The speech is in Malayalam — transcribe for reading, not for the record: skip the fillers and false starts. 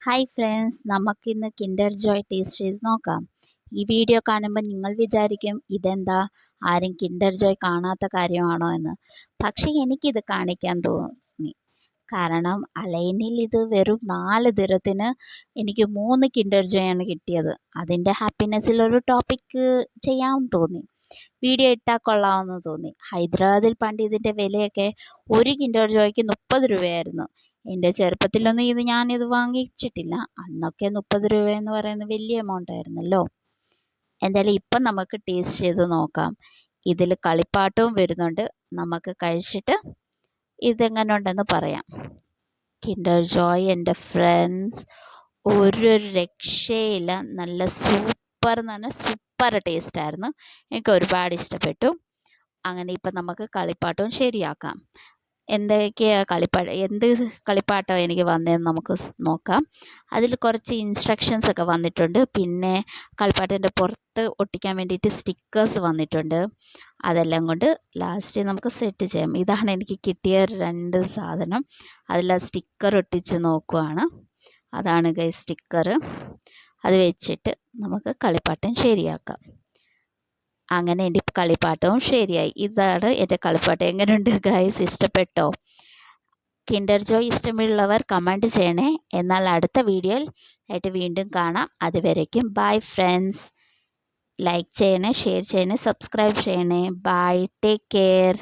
ഹായ് ഫ്രണ്ട്സ്, നമുക്കിന്ന് കിൻഡർ ജോയ് ടേസ്റ്റ് ചെയ്ത് നോക്കാം. ഈ വീഡിയോ കാണുമ്പോൾ നിങ്ങൾ വിചാരിക്കും ഇതെന്താ ആരും കിൻഡർ ജോയ് കാണാത്ത കാര്യമാണോ എന്ന്. പക്ഷേ എനിക്കിത് കാണിക്കാൻ തോന്നി. കാരണം അലൈനിൽ ഇത് വെറും 4 ദിറത്തിന് എനിക്ക് 3 കിൻഡർ ജോയ് ആണ് കിട്ടിയത്. അതിൻ്റെ ഹാപ്പിനെസ്സിൽ ഒരു ടോപ്പിക്ക് ചെയ്യാമെന്ന് തോന്നി. വീഡിയോ ഇട്ടാൽ കൊള്ളാമെന്ന് തോന്നി. ഹൈദരാബാദിൽ പണ്ട് ഇതിൻ്റെ വിലയൊക്കെ ഒരു കിൻഡർ ജോയ്ക്ക് 30 രൂപയായിരുന്നു. എൻ്റെ ചെറുപ്പത്തിലൊന്നും ഞാനിത് വാങ്ങിച്ചിട്ടില്ല. അന്നൊക്കെ 30 രൂപയെന്ന് പറയുന്നത് വലിയ എമൗണ്ട് ആയിരുന്നല്ലോ. എന്തായാലും ഇപ്പം നമുക്ക് ടേസ്റ്റ് ചെയ്ത് നോക്കാം. ഇതിൽ കളിപ്പാട്ടവും വരുന്നുണ്ട്. നമുക്ക് കഴിച്ചിട്ട് ഇതെങ്ങനെ ഉണ്ടെന്ന് പറയാം. കിൻഡർ ജോയ് എൻ്റെ ഫ്രണ്ട്സ് ഒരു രക്ഷയില്ല. നല്ല സൂപ്പർ എന്ന് പറഞ്ഞാൽ സൂപ്പർ ടേസ്റ്റ് ആയിരുന്നു. എനിക്ക് ഒരുപാട് ഇഷ്ടപ്പെട്ടു. അങ്ങനെ ഇപ്പം നമുക്ക് കളിപ്പാട്ടവും ശരിയാക്കാം. എന്ത് കളിപ്പാട്ടം എനിക്ക് വന്നതെന്ന് നമുക്ക് നോക്കാം. അതിൽ കുറച്ച് ഇൻസ്ട്രക്ഷൻസ് ഒക്കെ വന്നിട്ടുണ്ട്. പിന്നെ കളിപ്പാട്ടത്തിൻ്റെ പുറത്ത് ഒട്ടിക്കാൻ വേണ്ടിയിട്ട് സ്റ്റിക്കേഴ്സ് വന്നിട്ടുണ്ട്. അതെല്ലാം കൊണ്ട് ലാസ്റ്റ് നമുക്ക് സെറ്റ് ചെയ്യാം. ഇതാണ് എനിക്ക് കിട്ടിയ 2 സാധനം. അതിൽ ആ സ്റ്റിക്കർ ഒട്ടിച്ച് നോക്കുവാണ്. അതാണ് ഗൈസ് സ്റ്റിക്കർ. അത് വെച്ചിട്ട് നമുക്ക് കളിപ്പാട്ടം ശരിയാക്കാം. അങ്ങനെ എൻ്റെ കളിപ്പാട്ടവും ശരിയായി. ഇതാണ് എൻ്റെ കളിപ്പാട്ടം. എങ്ങനെയുണ്ട് ഗൈസ്, ഇഷ്ടപ്പെട്ടോ? കിൻഡർ ജോയ് ഇഷ്ടമുള്ളവർ കമൻറ്റ് ചെയ്യണേ. എന്നാൽ അടുത്ത വീഡിയോയിൽ ആയിട്ട് വീണ്ടും കാണാം. അതുവരേക്കും ബൈ ഫ്രണ്ട്സ്. ലൈക്ക് ചെയ്യണേ, ഷെയർ ചെയ്യണേ, സബ്സ്ക്രൈബ് ചെയ്യണേ. Bye, take care.